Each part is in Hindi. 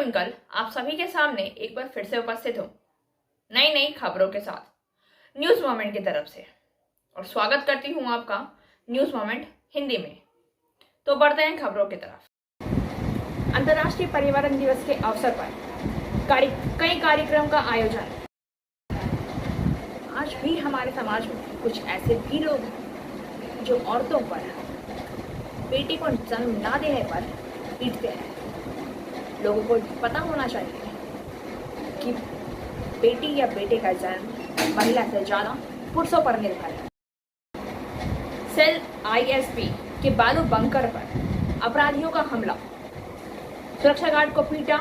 ट्विंकल आप सभी के सामने एक बार फिर से उपस्थित हूँ नई नई खबरों के साथ न्यूज मोमेंट की तरफ से, और स्वागत करती हूँ आपका न्यूज मोमेंट हिंदी में। तो बढ़ते हैं खबरों की तरफ। अंतर्राष्ट्रीय पर्यावरण दिवस के अवसर पर कई कार्यक्रम का आयोजन। आज भी हमारे समाज में कुछ ऐसे भी लोग हैं जो औरतों पर, बेटी को जन्म ना देने पर पीटते हैं। लोगों को पता होना चाहिए कि बेटी या बेटे का जन्म महिला से ज्यादा पुरुषों पर निर्भर है। सेल आईएसपी के बालू बंकर पर अपराधियों का हमला, सुरक्षा गार्ड को पीटा,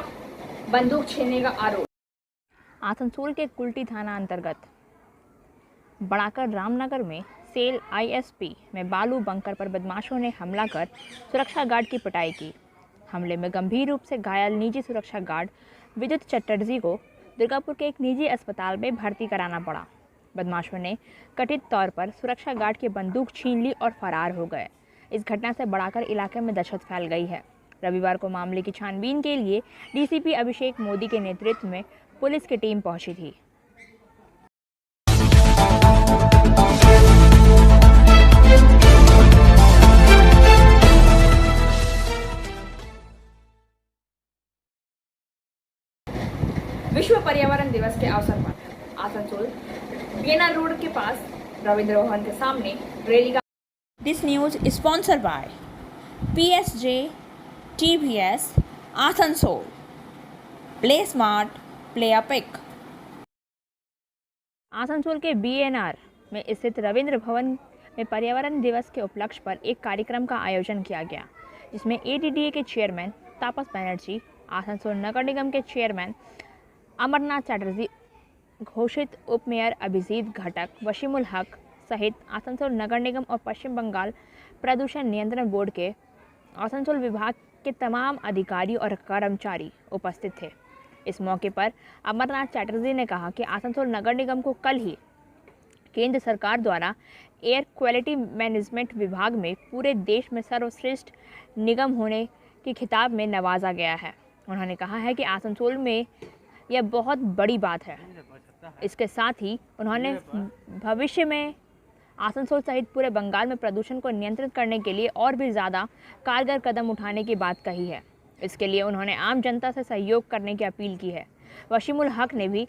बंदूक छीनने का आरोप। आसनसोल के कुल्टी थाना अंतर्गत बढ़ाकर रामनगर में सेल आईएसपी में बालू बंकर पर बदमाशों ने हमला कर सुरक्षा गार्ड की पिटाई की। हमले में गंभीर रूप से घायल निजी सुरक्षा गार्ड विद्युत चटर्जी को दुर्गापुर के एक निजी अस्पताल में भर्ती कराना पड़ा। बदमाशों ने कथित तौर पर सुरक्षा गार्ड की बंदूक छीन ली और फरार हो गए। इस घटना से बढ़ाकर इलाके में दहशत फैल गई है। रविवार को मामले की छानबीन के लिए डीसीपी अभिषेक मोदी के नेतृत्व में पुलिस की टीम पहुंची थी। विश्व पर्यावरण दिवस के अवसर पर आसनसोल बीएनआर रोड के पास रविंद्र भवन के सामने रैली का। This news sponsor by PSJ TVS Asansol. Play smart, play epic. Asansol के बीएनआर में स्थित रविंद्र भवन में पर्यावरण दिवस के उपलक्ष्य पर एक कार्यक्रम का आयोजन किया गया, जिसमें एडीडीए के चेयरमैन तापस बनर्जी, आसनसोल नगर निगम के चेयरमैन अमरनाथ चटर्जी, घोषित उप मेयर अभिजीत घटक, वशीमुल हक सहित आसनसोल नगर निगम और पश्चिम बंगाल प्रदूषण नियंत्रण बोर्ड के आसनसोल विभाग के तमाम अधिकारी और कर्मचारी उपस्थित थे। इस मौके पर अमरनाथ चटर्जी ने कहा कि आसनसोल नगर निगम को कल ही केंद्र सरकार द्वारा एयर क्वालिटी मैनेजमेंट विभाग में पूरे देश में सर्वश्रेष्ठ निगम होने के खिताब में नवाजा गया है। उन्होंने कहा है कि आसनसोल में यह बहुत बड़ी बात है। इसके साथ ही उन्होंने भविष्य में आसनसोल सहित पूरे बंगाल में प्रदूषण को नियंत्रित करने के लिए और भी ज़्यादा कारगर कदम उठाने की बात कही है। इसके लिए उन्होंने आम जनता से सहयोग करने की अपील की है। वशीमुल हक ने भी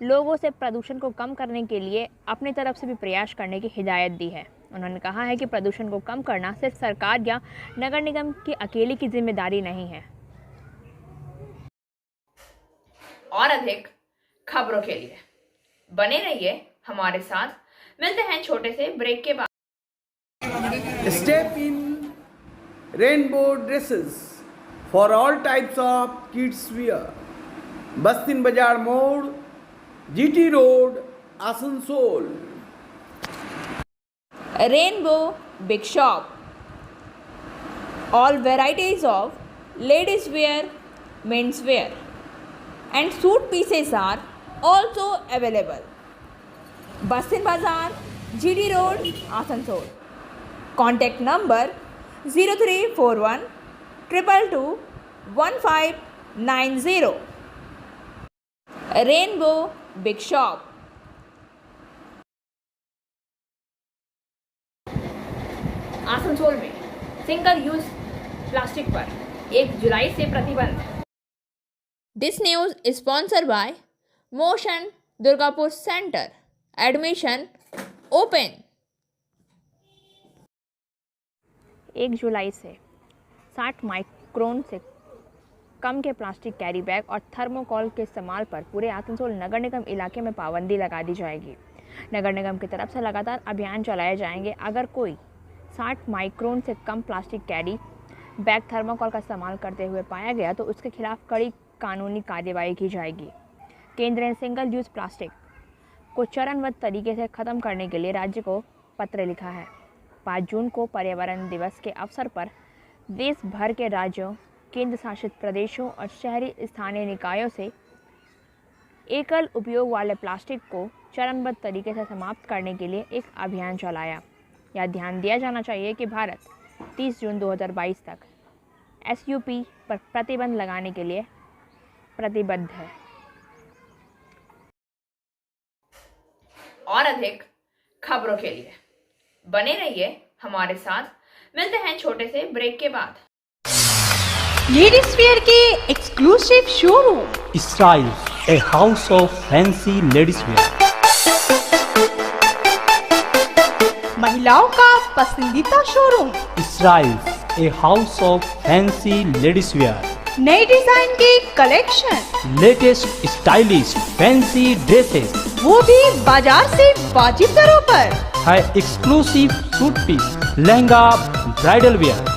लोगों से प्रदूषण को कम करने के लिए अपनी तरफ से भी प्रयास करने की हिदायत दी है। उन्होंने कहा है कि प्रदूषण को कम करना सिर्फ सरकार या नगर निगम की अकेले की जिम्मेदारी नहीं है। और अधिक खबरों के लिए बने रहिए हमारे साथ। मिलते हैं छोटे से ब्रेक के बाद। Step in rainbow dresses for all types of kids wear, Bastin बाजार मोड़, GT road, Asansol. Rainbow big shop, all varieties of ladies wear, men's wear and suit pieces are also available. Bastin Bazaar, GD Road, Asansol. Contact number 0341 222 1590. Rainbow Big Shop. Asansol में सिंगल यूज प्लास्टिक पर 1 जुलाई से प्रतिबंध। This news is sponsored by Motion Durgapur Center. Admission open. 1 जुलाई से 60 माइक्रोन से कम के प्लास्टिक कैरी बैग और थर्मोकॉल के इस्तेमाल पर पूरे आसनसोल नगर निगम इलाके में पाबंदी लगा दी जाएगी। नगर निगम की तरफ से लगातार अभियान चलाए जाएंगे। अगर कोई 60 माइक्रोन से कम प्लास्टिक कैरी बैग थर्मोकॉल का इस्तेमाल करते हुए पाया गया तो उसके खिलाफ कड़ी कानूनी कार्यवाही की जाएगी। केंद्र ने सिंगल यूज़ प्लास्टिक को चरणबद्ध तरीके से ख़त्म करने के लिए राज्य को पत्र लिखा है। 5 जून को पर्यावरण दिवस के अवसर पर देश भर के राज्यों, केंद्र शासित प्रदेशों और शहरी स्थानीय निकायों से एकल उपयोग वाले प्लास्टिक को चरणबद्ध तरीके से समाप्त करने के लिए एक अभियान चलाया। यह ध्यान दिया जाना चाहिए कि भारत 30 जून 2022 तक एसयूपी पर प्रतिबंध लगाने के लिए प्रतिबद्ध है। और अधिक खबरों के लिए बने रहिए हमारे साथ। मिलते हैं छोटे से ब्रेक के बाद। लेडीज वेयर के exclusive showroom Styles, a house of fancy ladies wear. महिलाओं का पसंदीदा showroom Styles, a house of fancy ladies wear. नए डिजाइन के collection, Latest stylish fancy dresses वो भी बाजार से वाजिब दरों पर। है exclusive suit piece, lehenga, bridal wear,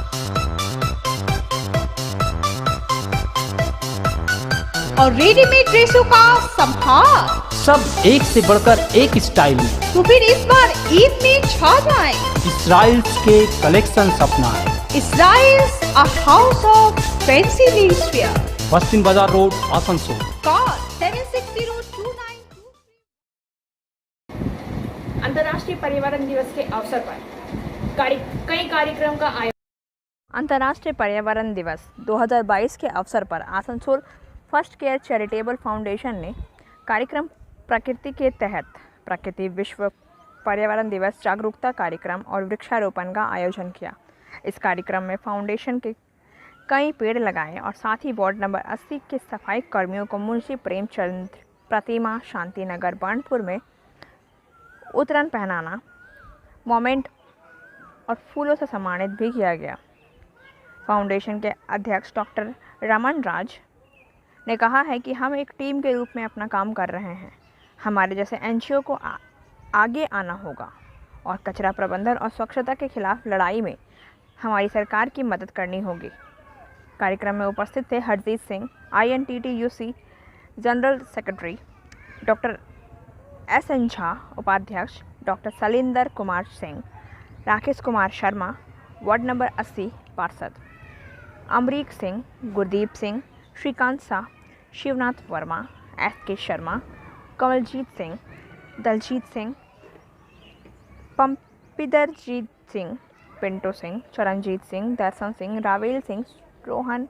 और रेडीमेड ड्रेसों का संभार। सब एक से बढ़कर एक स्टाइल में। तो फिर इस बार ईद में छा जाएं। Styles के कलेक्शन अपना है। Styles, a house of fancy ladies wear. पश्चिम बाजार रोड, आसनसोल। Call 7602923। अंतर्राष्ट्रीय पर्यावरण दिवस के अवसर पर कई कार्यक्रम का आयोजन। अंतर्राष्ट्रीय पर्यावरण दिवस 2022 के अवसर पर Asansol first care charitable foundation ने कार्यक्रम प्रकृति के तहत प्रकृति विश्व पर्यावरण दिवस जागरूकता कार्यक्रम और वृक्षारोपण का आयोजन किया। इस कार्यक्रम में फाउंडेशन के कई पेड़ लगाए और साथ ही वार्ड नंबर 80 के सफाई कर्मियों को मुंशी प्रेमचंद प्रतिमा शांतिनगर बर्नपुर में उतरन पहनाना, मोमेंट और फूलों से सम्मानित भी किया गया। फाउंडेशन के अध्यक्ष डॉक्टर रमन राज ने कहा है कि हम एक टीम के रूप में अपना काम कर रहे हैं। हमारे जैसे एनजीओ को आगे आना होगा और कचरा प्रबंधन और स्वच्छता के खिलाफ लड़ाई में हमारी सरकार की मदद करनी होगी। कार्यक्रम में उपस्थित थे Harjeet Singh, INTTUC general secretary, doctor SN Jha उपाध्यक्ष, doctor Salinder Kumar Singh, Rakesh Kumar Sharma ward number 80 पार्षद, अमरीक सिंह, गुरदीप सिंह, श्रीकांत शाह, शिवनाथ वर्मा, SK शर्मा, कमलजीत सिंह, दलजीत सिंह, पंपिदरजीत सिंह, पिंटू सिंह, चरणजीत सिंह, दर्शन सिंह, रावेल सिंह, रोहन,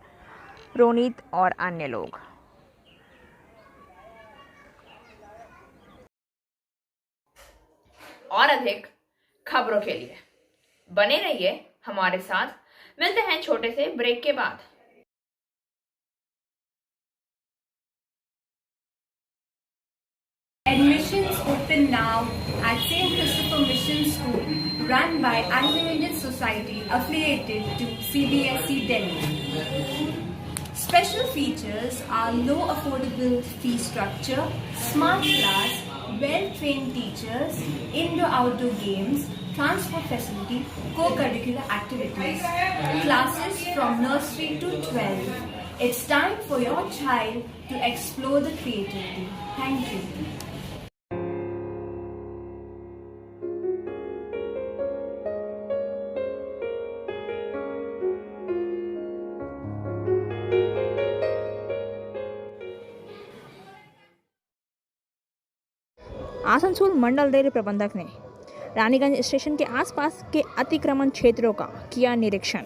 रोनीत और अन्य लोग। और अधिक खबरों के लिए बने रहिए हमारे साथ। मिलते हैं छोटे से ब्रेक के बाद। Admissions open now at St. Christopher Mission School, run by Anglo-Indian Society affiliated to CBSE Delhi. Special features are low affordable fee structure, smart class, well-trained teachers, indoor-outdoor games, transport facility, co-curricular activities, classes from nursery to 12. It's time for your child to explore the creativity. Thank you. Asansol Mandal dairy प्रबंधक ने रानीगंज स्टेशन के आसपास के अतिक्रमण क्षेत्रों का किया निरीक्षण।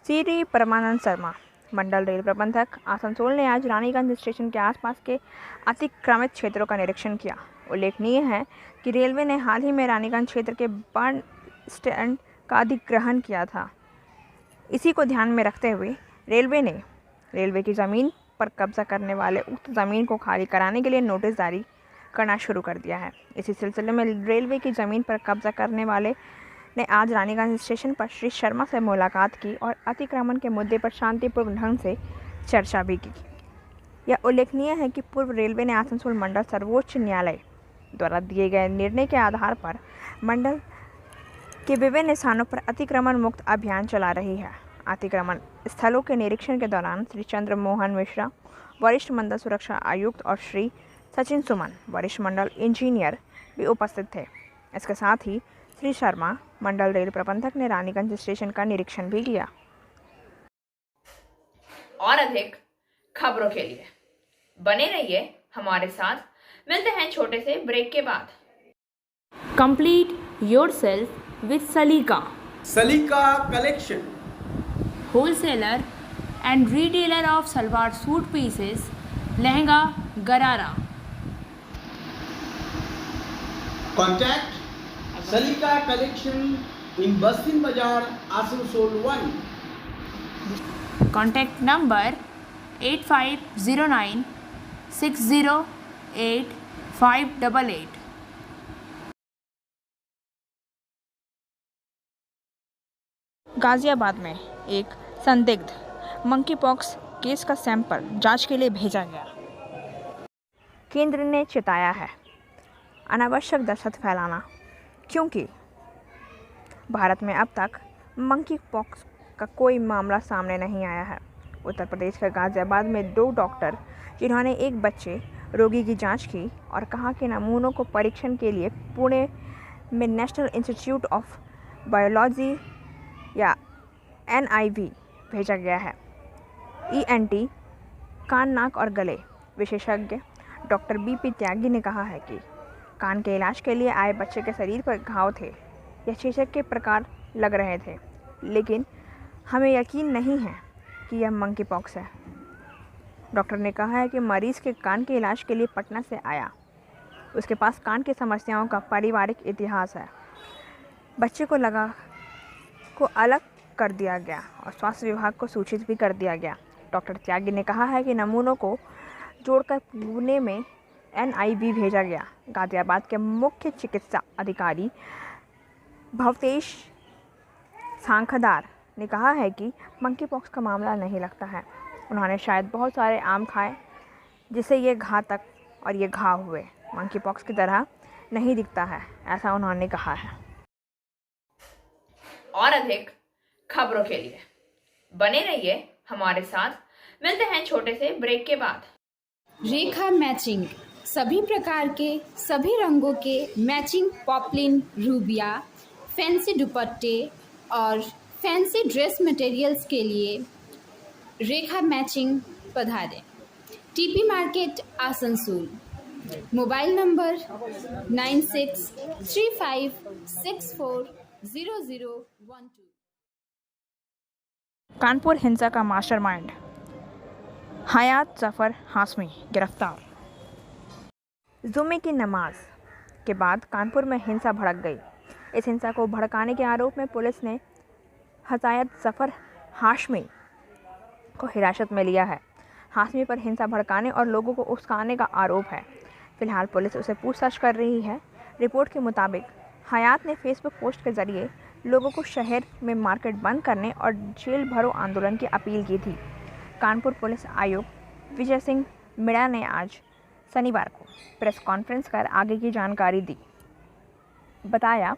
श्री परमानंद शर्मा मंडल रेल प्रबंधक आसनसोल ने आज रानीगंज स्टेशन के आसपास के अतिक्रमित क्षेत्रों का निरीक्षण किया। उल्लेखनीय है कि रेलवे ने हाल ही में रानीगंज क्षेत्र के बर्न स्टैंड का अधिग्रहण किया था। इसी को ध्यान में रखते हुए रेलवे ने रेलवे की ज़मीन पर कब्जा करने वाले उक्त ज़मीन को खाली कराने के लिए नोटिस जारी करना शुरू कर दिया है। इसी सिलसिले में रेलवे की ज़मीन पर कब्जा करने वाले ने आज रानीगंज स्टेशन पर श्री शर्मा से मुलाकात की और अतिक्रमण के मुद्दे पर शांतिपूर्ण ढंग से चर्चा भी की। यह उल्लेखनीय है कि पूर्व रेलवे ने आसनसोल मंडल सर्वोच्च न्यायालय द्वारा दिए गए निर्णय के आधार पर मंडल के विभिन्न स्थानों पर अतिक्रमण मुक्त अभियान चला रही है। अतिक्रमण स्थलों के निरीक्षण के दौरान श्री चंद्र मोहन मिश्रा वरिष्ठ मंडल सुरक्षा आयुक्त और श्री सचिन सुमन वरिष्ठ मंडल इंजीनियर भी उपस्थित थे। इसके साथ ही श्री शर्मा मंडल रेल प्रबंधक ने रानीगंज स्टेशन का निरीक्षण भी किया। और अधिक खबरों के लिए बने रहिए हमारे साथ। मिलते हैं छोटे से ब्रेक के बाद। कंप्लीट योरसेल्फ विद सलीका सलीका collection, wholesaler and retailer of salwar suit pieces, lehenga Garara. Contact Salika Collection in Bastin Bazar, Asansol 1. Contact number 8509 608 588. Ghaziabad में एक संदिग्ध मंकी पॉक्स केस का सैंपल जांच के लिए भेजा गया। केंद्र ने चेताया है अनावश्यक दहशत फैलाना, क्योंकि भारत में अब तक मंकी पॉक्स का कोई मामला सामने नहीं आया है। उत्तर प्रदेश के गाज़ियाबाद में 2 डॉक्टर जिन्होंने एक बच्चे रोगी की जांच की और कहा कि नमूनों को परीक्षण के लिए पुणे में नेशनल इंस्टीट्यूट ऑफ बायोलॉजी या NIV भेजा गया है। ENT कान, नाक और गले विशेषज्ञ डॉक्टर BP त्यागी ने कहा है कि कान के इलाज के लिए आए बच्चे के शरीर पर घाव थे या छेचक के प्रकार लग रहे थे, लेकिन हमें यकीन नहीं है कि यह मंकी पॉक्स है। डॉक्टर ने कहा है कि मरीज़ के कान के इलाज के लिए पटना से आया। उसके पास कान की समस्याओं का पारिवारिक इतिहास है। बच्चे को अलग कर दिया गया और स्वास्थ्य विभाग को सूचित भी कर दिया गया। डॉक्टर त्यागी ने कहा है कि नमूनों को जोड़कर पुणे में NIV भेजा गया। गाज़ियाबाद के मुख्य चिकित्सा अधिकारी भवतेश सांखदार ने कहा है कि मंकी पॉक्स का मामला नहीं लगता है। उन्होंने शायद बहुत सारे आम खाए जिससे ये घातक और ये घाव हुए। मंकी पॉक्स की तरह नहीं दिखता है, ऐसा उन्होंने कहा है। और अधिक खबरों के लिए बने रहिए हमारे साथ। मिलते हैं छोटे से ब्रेक के बाद। रेखा मैचिंग, सभी प्रकार के सभी रंगों के मैचिंग पॉपलिन, रूबिया, फैंसी दुपट्टे और फैंसी ड्रेस मटेरियल्स के लिए रेखा मैचिंग पधारें। TP market Asansol. Mobile number 9635640012। Kanpur हिंसा का मास्टरमाइंड हयात जफर हाशमी गिरफ्तार। जुमे की नमाज के बाद कानपुर में हिंसा भड़क गई। इस हिंसा को भड़काने के आरोप में पुलिस ने हयात जफर हाशमी को हिरासत में लिया है। हाशमी पर हिंसा भड़काने और लोगों को उकसाने का आरोप है। फिलहाल पुलिस उसे पूछताछ कर रही है। रिपोर्ट के मुताबिक हयात ने फेसबुक पोस्ट के जरिए लोगों को शहर में मार्केट बंद करने और जेल भरो आंदोलन की अपील की थी। कानपुर पुलिस आयुक्त विजय सिंह मीणा ने आज शनिवार को प्रेस कॉन्फ्रेंस कर आगे की जानकारी दी। बताया,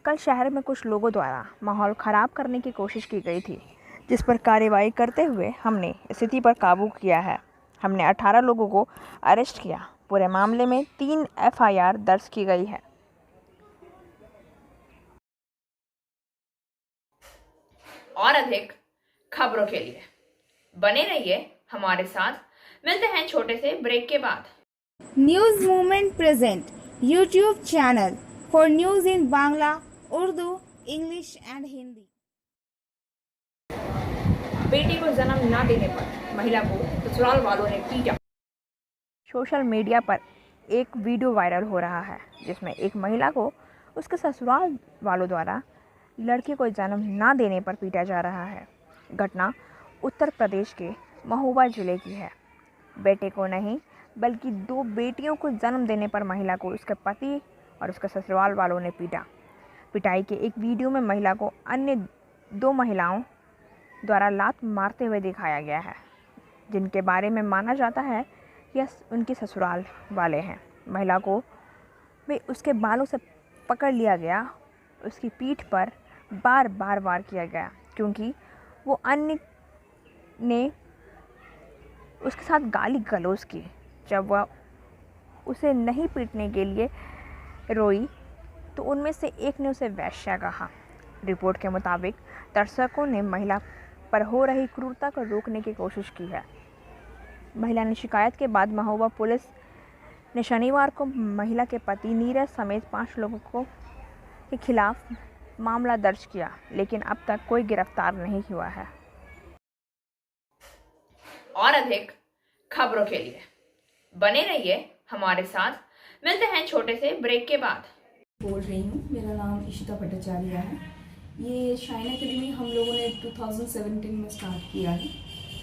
कल शहर में कुछ लोगों द्वारा माहौल ख़राब करने की कोशिश की गई थी, जिस पर कार्रवाई करते हुए हमने स्थिति पर काबू किया है। हमने 18 लोगों को अरेस्ट किया। पूरे मामले में 3 FIR दर्ज की गई है। और अधिक खबरों के लिए बने रहिए हमारे साथ। मिलते हैं छोटे से ब्रेक के बाद। News movement present YouTube channel for news in Bangla, Urdu, English and Hindi. बेटी को जन्म ना देने पर महिला को ससुराल वालों ने पीटा। सोशल मीडिया पर एक वीडियो वायरल हो रहा है जिसमें एक महिला को उसके ससुराल वालों द्वारा लड़के को जन्म ना देने पर पीटा जा रहा है। घटना उत्तर प्रदेश के महोबा जिले की है। बेटे को नहीं बल्कि 2 बेटियों को जन्म देने पर महिला को उसके पति और उसके ससुराल वालों ने पीटा। पिटाई के एक वीडियो में महिला को अन्य 2 महिलाओं द्वारा लात मारते हुए दिखाया गया है, जिनके बारे में माना जाता है यह उनके ससुराल वाले हैं। महिला को भी उसके बालों से पकड़ लिया गया। उसकी पीठ पर बार बार वार किया गया क्योंकि वो अन्य ने उसके साथ गाली गलौज की। जब वह उसे नहीं पीटने के लिए रोई तो उनमें से एक ने उसे वैश्या कहा। रिपोर्ट के मुताबिक दर्शकों ने महिला पर हो रही क्रूरता को रोकने की कोशिश की है। महिला ने शिकायत के बाद महोबा पुलिस ने शनिवार को महिला के पति नीरज समेत 5 लोगों के खिलाफ मामला दर्ज किया, लेकिन अब तक कोई गिरफ्तार नहीं हुआ है। और अधिक खबरों के लिए बने रहिए हमारे साथ। मिलते हैं छोटे से ब्रेक के बाद। बोल रही हूँ, मेरा नाम इशिता भट्टाचार्य है। ये शाइन एकेडमी हम लोगों ने 2017 में स्टार्ट किया है।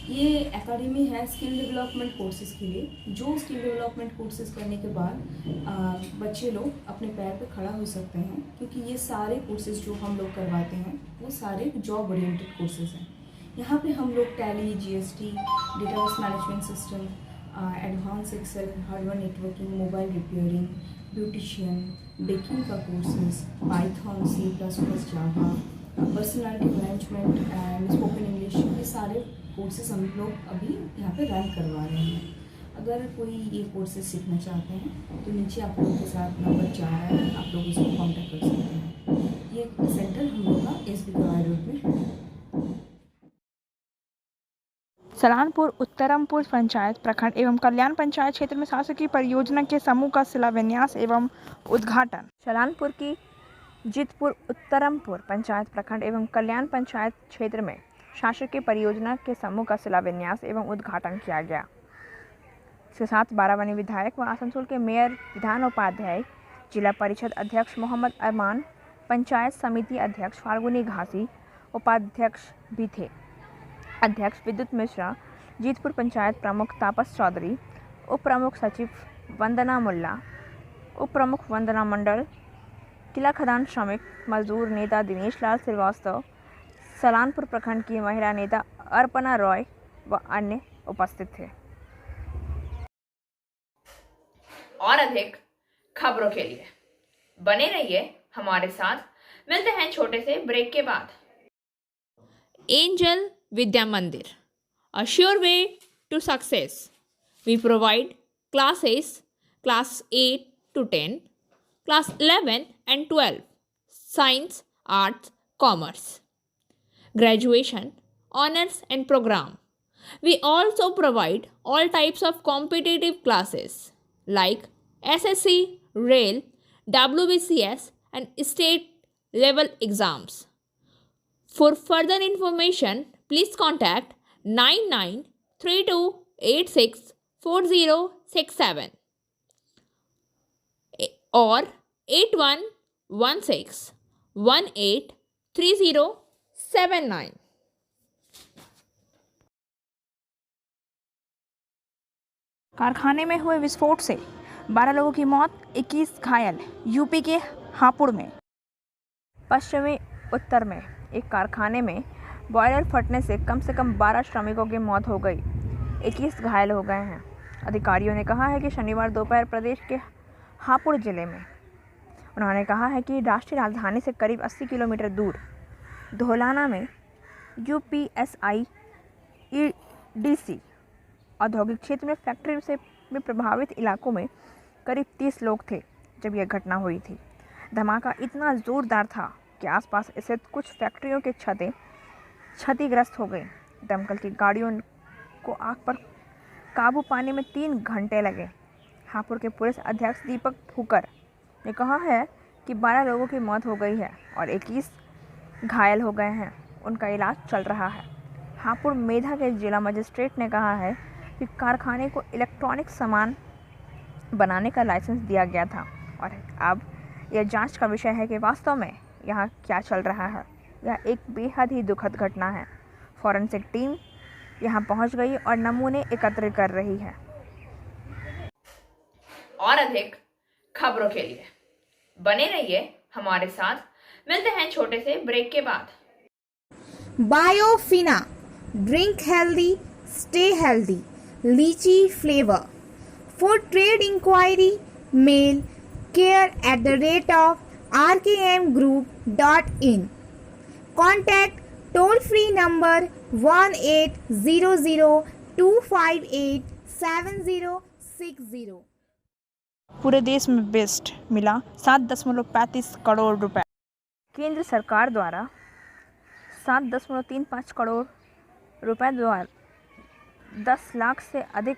ये एकेडमी है स्किल डेवलपमेंट कोर्सेज़ के लिए। जो स्किल डेवलपमेंट कोर्सेज़ करने के बाद बच्चे लोग अपने पैर पे खड़ा हो सकते हैं, क्योंकि ये सारे कोर्सेज़ जो हम लोग करवाते हैं वो सारे जॉब ओरिएंटेड कोर्सेज़ हैं। यहाँ पे हम लोग Tally, GST, database management system, advance Excel, hardware networking, mobile repairing, beautician, baking का courses, Python, C++, Java, personality management and spoken English, ये सारे कोर्सेज हम लोग अभी यहाँ पे रन करवा रहे हैं। अगर कोई ये कोर्सेज सीखना चाहते हैं तो नीचे आप लोगों के साथ नंबर जा रहा है, आप लोग उसको कॉन्टैक्ट कर सकते हैं। ये सेंटर हम लोग का SB गवाई रोड में है। सलानपुर उत्तरमपुर पंचायत प्रखंड एवं कल्याण पंचायत क्षेत्र में शासकीय परियोजना के समूह का शिलान्यास एवं उद्घाटन। सलानपुर की जीतपुर उत्तरमपुर पंचायत प्रखंड एवं कल्याण पंचायत क्षेत्र में शासकीय परियोजना के समूह का शिलान्यास एवं उद्घाटन किया गया। इसके साथ बाराबनी विधायक व आसनसोल के मेयर, विधान उपाध्याय, जिला परिषद अध्यक्ष मोहम्मद अरमान, पंचायत समिति अध्यक्ष फाल्गुनी घासी उपाध्यक्ष भी थे। अध्यक्ष विद्युत मिश्रा, जीतपुर पंचायत प्रमुख तापस चौधरी, उप प्रमुख सचिव वंदना मुल्ला, उप प्रमुख वंदना मंडल, किला खदान श्रमिक मजदूर नेता दिनेश लाल श्रीवास्तव, सलानपुर प्रखंड की महिला नेता अर्पणा रॉय व अन्य उपस्थित थे। और अधिक खबरों के लिए बने रहिए हमारे साथ। मिलते हैं छोटे से ब्रेक के बाद। Angel Vidya Mandir, a sure way to success. We provide classes class 8 to 10, class 11 and 12, science, arts, commerce, graduation, honors and program. We also provide all types of competitive classes like SSC, Rail, WBCS and state level exams. For further information, please contact 9932864067 or 8116183079. कारखाने में हुए विस्फोट से 12 लोगों की मौत, 21 घायल। यूपी के हापुड़ में पश्चिमी उत्तर में एक कारखाने में बॉयलर फटने से कम 12 श्रमिकों की मौत हो गई, 21 घायल हो गए हैं। अधिकारियों ने कहा है कि शनिवार दोपहर प्रदेश के हापुड़ जिले में उन्होंने कहा है कि राष्ट्रीय राजधानी से करीब 80 किलोमीटर दूर धोलाना में UPSI EDC औद्योगिक क्षेत्र में फैक्ट्री से में प्रभावित इलाकों में करीब 30 लोग थे जब यह घटना हुई थी। धमाका इतना ज़ोरदार था कि आसपास स्थित कुछ फैक्ट्रियों के छतें क्षतिग्रस्त हो गई। दमकल की गाड़ियों को आग पर काबू पाने में 3 घंटे लगे। हापुड़ के पुलिस अध्यक्ष दीपक फूकर ने कहा है कि 12 लोगों की मौत हो गई है और 21 घायल हो गए हैं, उनका इलाज चल रहा है। हापुड़ मेधा के जिला मजिस्ट्रेट ने कहा है कि कारखाने को इलेक्ट्रॉनिक सामान बनाने का लाइसेंस दिया गया था और अब यह जांच का विषय है कि वास्तव में यहाँ क्या चल रहा है। यह एक बेहद ही दुखद घटना है। फॉरेंसिक टीम यहाँ पहुँच गई और नमूने एकत्र कर रही है। और अधिक खबरों के लिए बने रहिए हमारे साथ। मिलते हैं छोटे से ब्रेक के बाद। Biofina, drink healthy, stay healthy, lychee flavour. For trade inquiry mail care@rkmgroup.in। Contact toll free number 1800-258-7060। पूरे देश में बेस्ट मिला 7.35 करोड़ रुपए। केंद्र सरकार द्वारा 7.35 करोड़ रुपए द्वारा 10 लाख से अधिक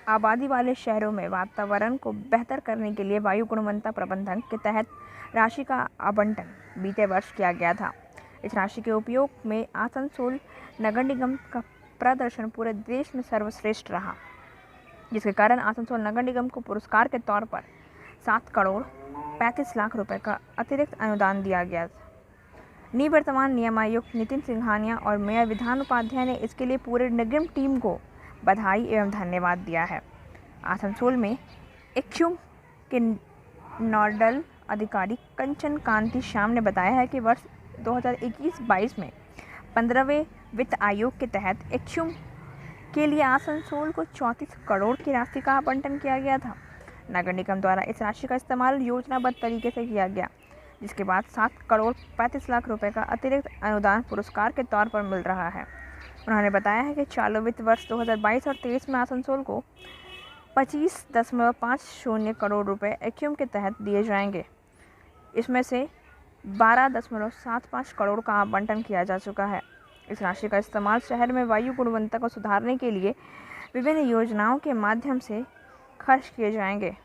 आबादी वाले शहरों में वातावरण को बेहतर करने के लिए वायु गुणवत्ता प्रबंधन के तहत राशि का आवंटन बीते वर्ष किया गया था। इस राशि के उपयोग में आसनसोल नगर निगम का प्रदर्शन पूरे देश में सर्वश्रेष्ठ रहा, जिसके कारण आसनसोल नगर निगम को पुरस्कार के तौर पर 7 करोड़ 35 लाख रुपए का अतिरिक्त अनुदान दिया गया था। निवर्तमान नियमायुक्त नितिन सिंघानिया और मेयर विधान उपाध्याय ने इसके लिए पूरे निगम टीम को बधाई एवं धन्यवाद दिया है। आसनसोल में एक्यूम के नोडल अधिकारी कंचन कांति श्याम ने बताया है कि वर्ष 2021-22 में 15वें वित्त आयोग के तहत एक्यूम के लिए आसनसोल को 34 करोड़ की राशि का आवंटन किया गया था। नगर निगम द्वारा इस राशि का इस्तेमाल योजनाबद्ध तरीके से किया गया, जिसके बाद 7 करोड़ 35 लाख रुपए का अतिरिक्त अनुदान पुरस्कार के तौर पर मिल रहा है। उन्होंने बताया है कि चालू वित्त वर्ष 2022 और 23 में आसनसोल को 25.50 करोड़ रुपए एक्यूम के तहत दिए जाएंगे। इसमें से 12.75 करोड़ का आवंटन किया जा चुका है। इस राशि का इस्तेमाल शहर में वायु गुणवत्ता को सुधारने के लिए विभिन्न योजनाओं के माध्यम से खर्च किए जाएंगे।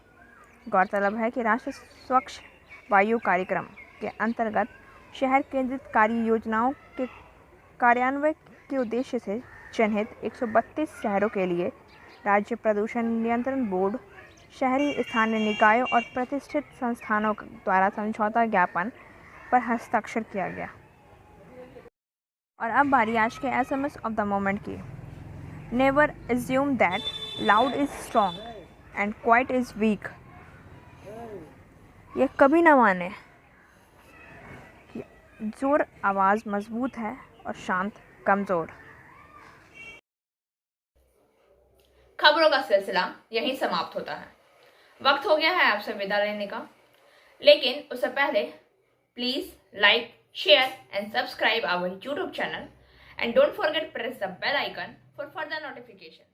गौरतलब है कि राष्ट्रीय स्वच्छ वायु कार्यक्रम के अंतर्गत शहर केंद्रित कार्य योजनाओं के कार्यान्वयन के उद्देश्य से चिन्हित 132 शहरों के लिए राज्य प्रदूषण नियंत्रण बोर्ड, शहरी स्थानीय निकायों और प्रतिष्ठित संस्थानों द्वारा समझौता ज्ञापन पर हस्ताक्षर किया गया। और अब बारी आज के SMS ऑफ द मोमेंट की। Never assume that loud is strong and quite is weak. यह कभी न माने कि जोर आवाज़ मजबूत है और शांत कमज़ोर। खबरों का सिलसिला यहीं समाप्त होता है। वक्त हो गया है आपसे विदा लेने का, लेकिन उससे पहले please like, share and subscribe our YouTube channel and don't forget press the bell icon for further notification.